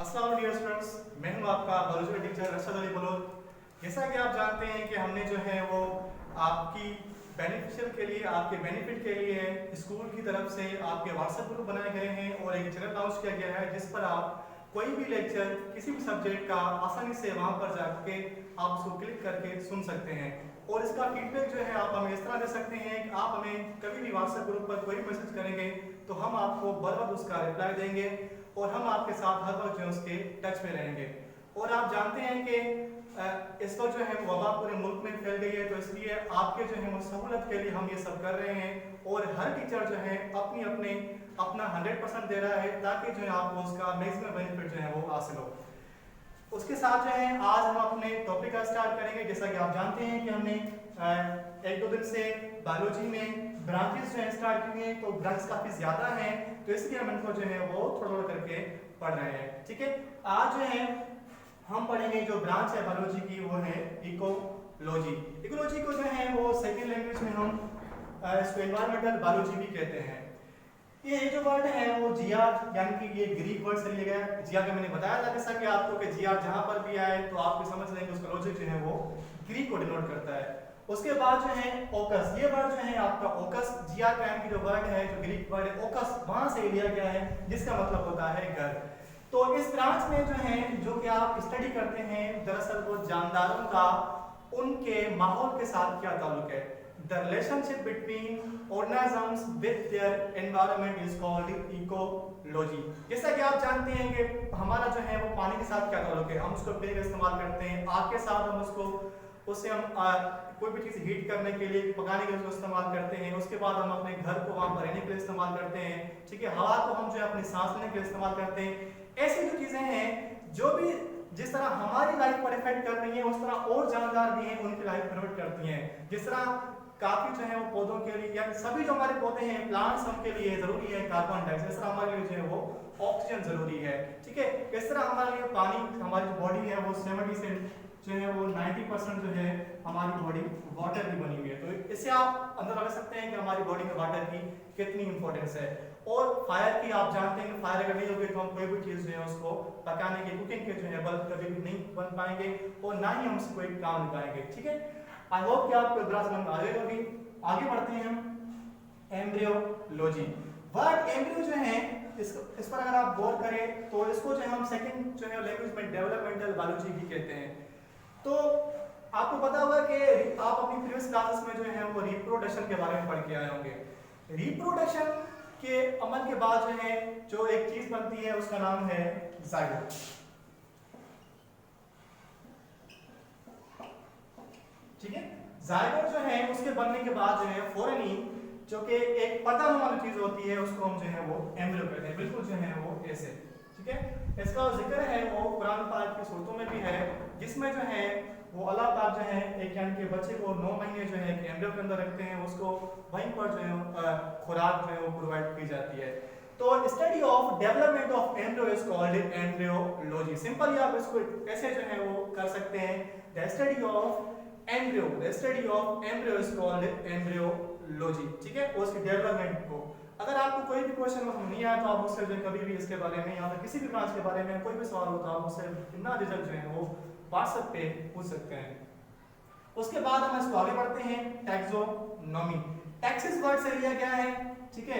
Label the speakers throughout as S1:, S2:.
S1: अस्सलाम dear students, मैं हूं आपका बायोलॉजी का टीचर अरशद अली बलोच। जैसा कि आप जानते हैं कि हमने जो है वो आपकी बेनिफिशियल के लिए, आपके बेनिफिट के लिए स्कूल की तरफ से आपके व्हाट्सएप ग्रुप बनाए गए हैं और एक चैनल लॉन्च किया गया है जिस पर आप कोई भी लेक्चर किसी भी सब्जेक्ट का आसानी से वहां पर जाके आप उसको क्लिक करके सुन सकते हैं। और इसका फीडबैक जो है आप हमें इस तरह दे सकते हैं कि आप हमें कभी भी व्हाट्सएप ग्रुप पर कोई मैसेज करेंगे तो हम आपको बर वक्त उसका रिप्लाई देंगे और हम आपके साथ हर वक्त जो है उसके टच में रहेंगे। और आप जानते हैं कि इस वक्त जो है वबा पूरे मुल्क में फैल गई है, तो इसलिए आपके जो है वो सहूलत के लिए हम ये सब कर रहे हैं और हर टीचर जो है अपना 100% दे रहा है ताकि जो है आपको उसका मैक्सिमम बेनिफिट जो है वो हासिल हो। उसके साथ जो है आज हम अपने टॉपिक का स्टार्ट करेंगे। जैसा कि आप जानते हैं कि हमने एक दो दिन से बायोलॉजी में ब्रांचेस जो है स्टार्ट किए हैं, तो ब्रांच काफी ज्यादा हैं, तो इसलिए हम इनको जो है वो थोड़ा थोड़ा करके पढ़ रहे हैं। ठीक है, आज जो है हम पढ़ेंगे जो ब्रांच है बायोलॉजी की वो है इकोलॉजी। इकोलॉजी को जो है वो सेकेंड लैंग्वेज में हम इसको एनवायरमेंटल बायोलॉजी भी कहते हैं। ये जो वर्ड है वो जिया यानी कि ये ग्रीक वर्ड से लिया गया है। जिया का मैंने बताया था जैसा कि आपको कि जिया जहां पर भी आए तो आप समझ लेंगे उसका लॉजिक जो है वो ग्रीक को डिनोट करता है। उसके बाद जो है ओकस, ये वर्ड जो है आपका ओकस, जिया का की जो वर्ड है जो ग्रीक वर्ड है ओकस वहां से लिया गया है जिसका मतलब होता है घर। तो इस ब्रांच में जो है जो कि आप स्टडी करते हैं दरअसल वो जानदारों का उनके माहौल के साथ क्या ताल्लुक है। The relationship between organisms with their environment is called ecology। जैसा कि आप जानते हैं कि हमारा जो है वो पानी के साथ क्या ताल्लुक है, हम उसको पीने का इस्तेमाल करते हैं, आग के साथ हम उससे हम कोई भी चीज़ हीट करने के लिए, पकाने के लिए उसको इस्तेमाल करते हैं। उसके बाद हम अपने घर को वहाँ पर रहने के लिए इस्तेमाल करते हैं। ठीक है, हवा को हम जो है अपनी सांस लेने के लिए इस्तेमाल करते हैं। ऐसी जो चीज़ें हैं जो भी जिस तरह हमारी लाइफ पर इफेक्ट कर रही है उस तरह और जानदार भी हैं उनकी लाइफ पर इफेक्ट करती हैं। जिस तरह काफी जो है वो पौधों के लिए या सभी जो हमारे पौधे हैं प्लांट्स उनके लिए जरूरी है कार्बन डाइऑक्साइड, इस तरह हमारे लिए जो है वो ऑक्सीजन जरूरी है। ठीक है, इस तरह हमारे लिए पानी, हमारी जो बॉडी है वो 70 से जो है वो 90% जो है हमारी बॉडी वाटर की बनी हुई है। तो इससे आप अंदर लगा सकते हैं कि हमारी बॉडी में वाटर की कितनी इंपॉर्टेंस है। और फायर की आप जानते हैं कि फायर अगर नहीं होगी तो हम कोई भी चीज जो है उसको पकाने के, कुकिंग के जो है बल्ब कभी भी नहीं बन पाएंगे और ना ही हम उससे कोई काम निकालेंगे। ठीक है, आई होप कि आपको ब्रांच समझ में आ गई होगी। आगे बढ़ते हैं हम एम्ब्रियोलॉजी। वर्ड एम्ब्रियो जो है इस पर अगर आप गौर करें तो इसको जो है हम सेकंड जो है लैंग्वेज में डेवलपमेंटल बायोलॉजी भी कहते हैं। तो आपको पता होगा कि आप अपनी प्रीवियस क्लासेस में जो है वो रिप्रोडक्शन के बारे में पढ़ के आए होंगे। रिप्रोडक्शन के अमल के बाद जो है जो एक चीज बनती है उसका नाम है जाइगोट। ठीक है, जाइगोट जो है उसके बनने के बाद जो है फौरन ही जो कि एक पतन वाली चीज होती है उसको हम जो है वो एम्ब्रियो कहते हैं, बिल्कुल जो है वो ऐसे। ठीक है, इसका जिक्र है वो कुरान पाक की सूरतों में भी है जिसमें जो है वो अल्लाह पाक जो है एक यानी कि बच्चे को 9 महीने जो है एक एम्ब्रियो के अंदर रखते हैं, उसको वहीं पर जो है खुराक जो है वो प्रोवाइड की जाती है। तो study of development of embryo is called embryology. Simply आप इसको ऐसे जो है वो कर सकते हैं, the study of embryo, the study of embryo is called embryology. ठीक है, उसके डेवलपमेंट को अगर आपको कोई भी क्वेश्चन नहीं आया तो आप मुझसे जो कभी भी इसके बारे में या फिर किसी भी ब्रांच के बारे में कोई भी सवाल हो तो आप मुझसे बिना झिझक जो है वो व्हाट्सएप पे पूछ सकते हैं। उसके बाद हम इसको आगे बढ़ते हैं टैक्सोनॉमी। टैक्सिस वर्ड से लिया गया है। ठीक है,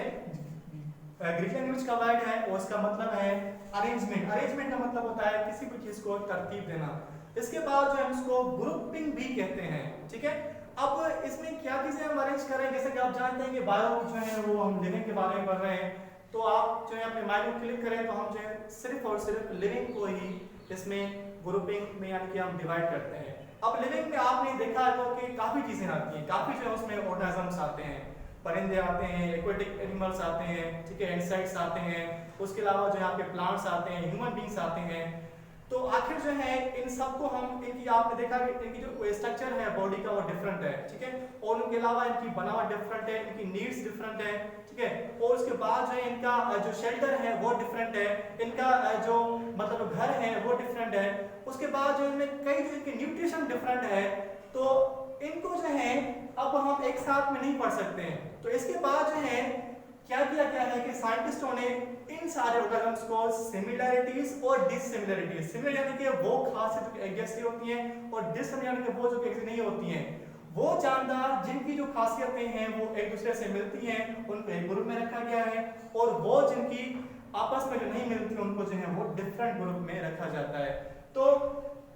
S1: ग्रीक लैंग्वेज का वर्ड है और उसका मतलब है अरेंजमेंट। अरेंजमेंट का मतलब होता है किसी भी चीज को तरतीब देना। इसके बाद जो है इसको ग्रुपिंग भी कहते हैं। ठीक है, अब इसमें क्या चीजें हम अरेंज करें, जैसे कि आप जानते हैं कि बायो जो है वो हम लिविंग के बारे में पढ़ रहे हैं, तो आप जो है अपने माइंड में क्लिक करें तो हम जो है सिर्फ और सिर्फ लिविंग को ही इसमें ग्रुपिंग में यानी कि हम डिवाइड करते हैं। अब लिविंग में आपने देखा है तो कि काफी चीजें आती हैं, काफी जो है उसमें ऑर्गेनिजम्स आते हैं, परिंदे आते हैं, एक्वेटिक एनिमल्स आते हैं, ठीक है, इंसेक्ट्स आते हैं, उसके अलावा जो है आपके प्लांट्स आते हैं, ह्यूमन बींग्स आते हैं। तो आखिर जो है इन सबको हम इनकी आपने देखा कि इनकी जो स्ट्रक्चर है बॉडी का वो डिफरेंट है। ठीक है, और उनके अलावा इनकी बनावट डिफरेंट है, इनकी नीड्स डिफरेंट है। ठीक है, और उसके बाद जो है इनका जो शेल्टर है वो डिफरेंट है, इनका जो मतलब घर है वो डिफरेंट है। उसके बाद जो इनमें कई जो इनके न्यूट्रिशन डिफरेंट है, तो इनको जो है अब हम एक साथ में नहीं पढ़ सकते हैं। तो इसके बाद जो है क्या किया गया है कि साइंटिस्टों ने इन सारे ऑर्गेनिजम्स को सिमिलैरिटीज और डिससिमिलैरिटीज, सिमिलर यानी कि वो खासियत जो एक जैसी होती हैं और डिससिमिलर यानी कि वो जो एक जैसी नहीं होती हैं, वो जानदार जिनकी जो खासियतें हैं वो एक दूसरे से मिलती हैं उनको एक ग्रुप में रखा गया है, और वो जिनकी आपस में जो नहीं मिलती उनको जो है वो डिफरेंट ग्रुप में रखा जाता है। तो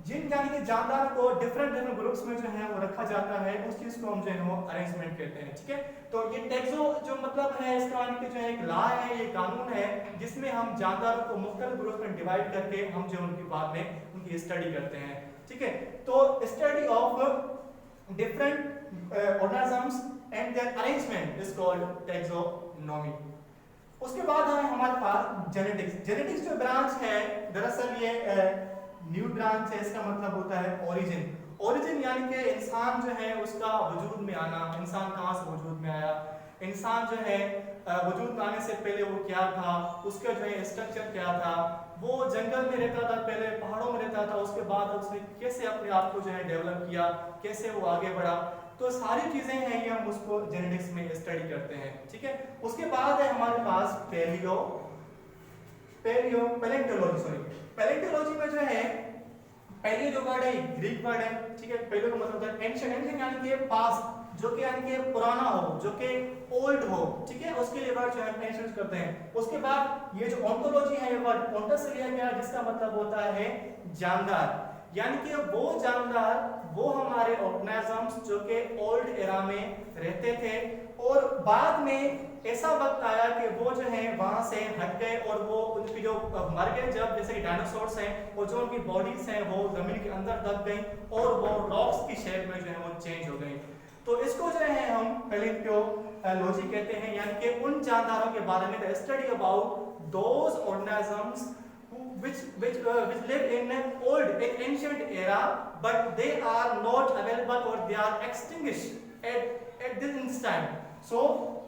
S1: जिन यानी कि जानदार को डिफरेंट डिफरेंट ग्रुप्स में जो है वो रखा जाता है, उस चीज को हम जो है वो अरेंजमेंट कहते हैं। ठीक है, तो ये टैक्सो जो मतलब है इसका यानी कि जो है एक लॉ है, ये कानून है जिसमें हम जानदारों को मुख्तलिफ ग्रुप में डिवाइड करके हम जो उनकी बाद में उनकी स्टडी करते हैं। ठीक है, तो study of different organisms and their arrangement is called taxonomy. उसके बाद है हमारे पास जेनेटिक्स। जेनेटिक्स जो ब्रांच है दरअसल ये न्यू ब्रांच है, इसका मतलब होता है ओरिजिन। ओरिजिन यानी कि इंसान जो है उसका वजूद में आना, इंसान कहाँ से वजूद में आया, इंसान जो है वजूद में आने से पहले वो क्या था, उसका जो है स्ट्रक्चर क्या था, वो जंगल में रहता था पहले, पहाड़ों में रहता था, उसके बाद उसने कैसे अपने आप को जो है डेवलप किया, कैसे वो आगे बढ़ा, तो सारी चीजें हैं ये हम उसको जेनेटिक्स में स्टडी करते हैं। ठीक है, उसके बाद है हमारे पास पैलेंटोलॉजी में जो है पहले जो वर्ड है ग्रीक वर्ड है। ठीक है, पहले का मतलब होता है एंशिएंट, एंशिएंट यानी कि पास्ट, जो कि यानी कि पुराना हो, जो कि ओल्ड हो। ठीक है, उसके लिए वर्ड जो है एंशिएंट यूज करते हैं। उसके बाद ये जो ओंटोलॉजी है ये वर्ड ओंटस से लिया गया, जिसका मतलब होता है जानदार, यानी कि वो जानदार, वो हमारे ऑर्गेनिजम्स जो कि ओल्ड एरा में रहते थे और बाद में ऐसा वक्त आया कि वो जो है वहां से हट गए और वो उनकी जो मर गए जब, जैसे कि डायनासोर्स हैं, और जो उनकी बॉडीज हैं वो जमीन के अंदर दब गई और वो रॉक्स की शेप में जो है वो चेंज हो गई। तो इसको जो है हम पैलेंटोलॉजी कहते हैं, यानी कि उन जानदारों के बारे में, the study about those organisms which live in ancient era, but they are not available or they are extinguished at this instant, so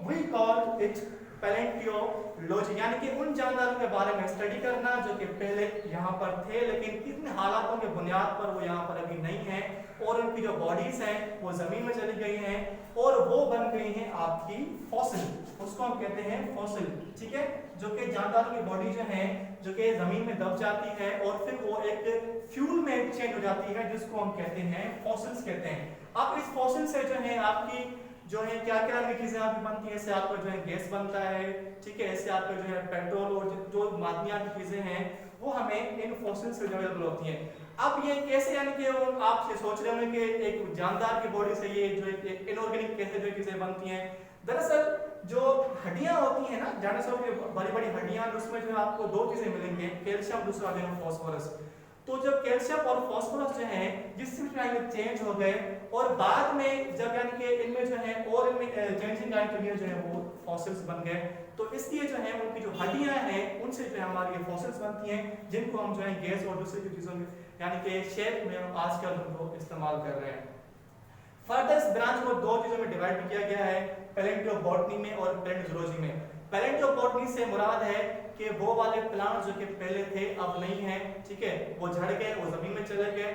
S1: we call it palaeontology, यानी कि उन जानदारों के बारे में स्टडी करना जो कि पहले यहाँ पर थे लेकिन कितने हालातों के बुनियाद पर वो यहाँ पर अभी नहीं है, और उनकी जो बॉडीज हैं वो जमीन में चली गई हैं और वो बन गई हैं आपकी फॉसिल, उसको हम कहते हैं फॉसिल। ठीक है, जो कि जानदारों की बॉडी जो है जो कि जमीन में दब जाती है और फिर वो एक फ्यूल में चेंज हो जाती है, जिसको हम कहते हैं फॉसिल्स कहते हैं। अब इस फॉसिल से जो है आपकी जो है क्या क्या चीजें आपकी बनती है, इससे आपका जो है गैस बनता है। ठीक है, इससे आपका जो है पेट्रोल और जो मादनियात की चीजें हैं वो हमें इन फॉसिल से अवेलेबल होती हैं। अब ये कैसे, यानी कि आप सोच रहे होंगे कि एक जानदार की बॉडी से ये जो इनऑर्गेनिक कैसे जो चीजें बनती हैं, दरअसल जो हड्डियां होती हैं ना डायनासोर की बड़ी बड़ी हड्डियां, उसमें जो है आपको दो चीजें मिलेंगे, कैल्शियम, दूसरा जो है फॉस्फोरस। तो जब कैल्शियम और फास्फोरस जो है जिस में चेंज हो गए और बाद में जब यानी कि इनमें जो है और इनमें चेंजिंग आने के लिए जो है वो फॉसिल्स बन गए, तो इसलिए जो है उनकी जो हड्डियां हैं उनसे जो है हमारी ये फॉसिल्स बनती हैं, जिनको हम जो है गैस और दूसरी चीजों में यानी कि शेप में हम आजकल उनको इस्तेमाल कर रहे हैं। फर्दर इस ब्रांच को दो चीजों में डिवाइड किया गया है, पैलेंटियोबॉटनी में और पैलेंटोलॉजी में। पैलेंटियोबॉटनी से मुराद है कि वो वाले प्लांट जो कि पहले थे अब नहीं है, ठीक है, वो झड़ गए, वो जमीन में चले गए,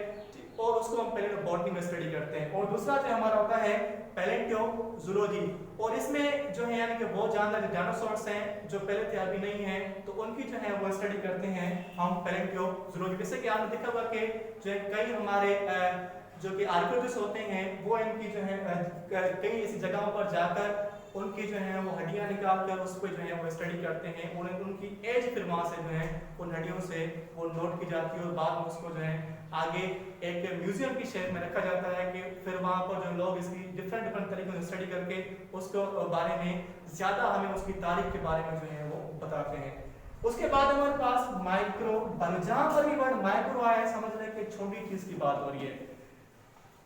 S1: और उसको हम पैलेंटियोबॉटनी में स्टडी करते हैं। और दूसरा जो हमारा होता है पैलेंटियोजूलॉजी, और इसमें जो है यानी कि वो जानदार डायनासोर्स हैं जो पहले थे अभी नहीं है, तो उनकी जो है वो स्टडी करते हैं हम पैलेंटियोजूलॉजी। जैसे कि आपने देखा होगा कि जो है कई हमारे जो कि आर्कियोलॉजिस्ट होते हैं वो इनकी जो है कई ऐसी जगहों पर जाकर उनकी जो है वो हड्डियां निकाल कर उस पर जो है वो स्टडी करते हैं, और उनकी एज फिर वहां से जो है उन हड्डियों से वो नोट की जाती है और बाद में उसको जो है आगे एक म्यूजियम की शेप में रखा जाता है कि फिर वहां पर जो लोग इसकी डिफरेंट तरीकों से स्टडी करके उसको बारे में ज्यादा हमें उसकी तारीख के बारे में जो है वो बताते हैं। उसके बाद हमारे पास माइक्रो, जहां पर भी वर्ड माइक्रो आया है समझ लें कि छोटी चीज की बात हो रही है।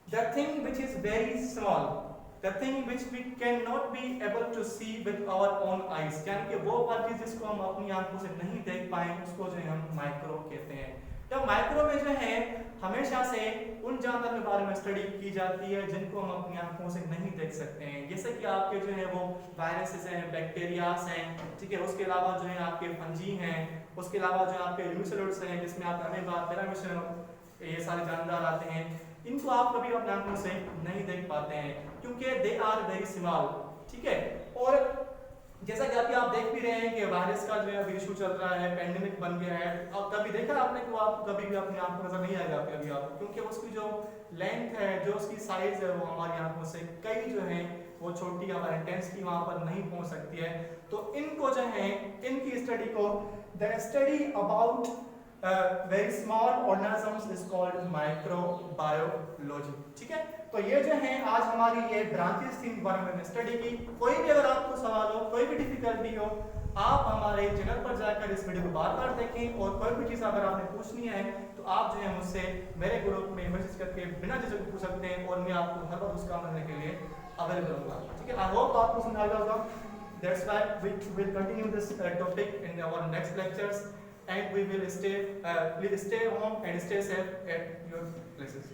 S1: The thing which is very small, the thing which we cannot be able to see with our own eyes, यानी कि वो वाली चीज जिसको हम अपनी आंखों से नहीं देख पाए उसको जो है हम माइक्रो कहते हैं। तो माइक्रो में जो है हमेशा से उन जानदारों के बारे में स्टडी की जाती है जिनको हम अपनी आंखों से नहीं देख सकते हैं, जैसे कि आपके जो है वो वायरसेस हैं, बैक्टीरियास हैं, ठीक है, उसके अलावा जो है आपके फंजी हैं, उसके अलावा जो आपके यूनिसेलुलर्स हैं जिसमें आप अमीबा, पैरामीशियम, ये सारे जानदार आते हैं, इनको आप कभी अपने आंखों से नहीं देख पाते हैं क्योंकि दे आर वेरी स्मॉल। ठीक है, और जैसा कि अभी आप देख भी रहे हैं कि वायरस का जो है अभी इशू चल रहा है, पेंडेमिक बन गया है। अब कभी देखा आपने कि वो आप कभी भी अपनी आंखों नजर नहीं आएगा अभी आपको, क्योंकि उसकी जो लेंथ है, जो उसकी साइज है, वो हमारी आंखों से कई जो है वो छोटी हमारे इंटेंसिटी वहां पर नहीं पहुंच सकती है। तो इनको जो है, इनकी स्टडी को the study about very small organisms is called microbiology. ठीक है, तो ये जो है आज हमारी ये ब्रांचेस थी बारे में स्टडी की। कोई भी अगर आपको सवाल हो, कोई भी डिफिकल्टी हो, आप हमारे चैनल पर जाकर इस वीडियो को बार बार देखें, और कोई भी चीज़ अगर आपने पूछनी है तो आप जो है मुझसे मेरे ग्रुप में मैसेज करके बिना झिझक पूछ सकते हैं, और मैं आपको हर बार उसका करने के लिए अवेलेबल होगा। ठीक है, आई होप आपको समझ आ गया होगा। That's why we will continue this topic in our next lectures, and we will stay home and stay safe at your places.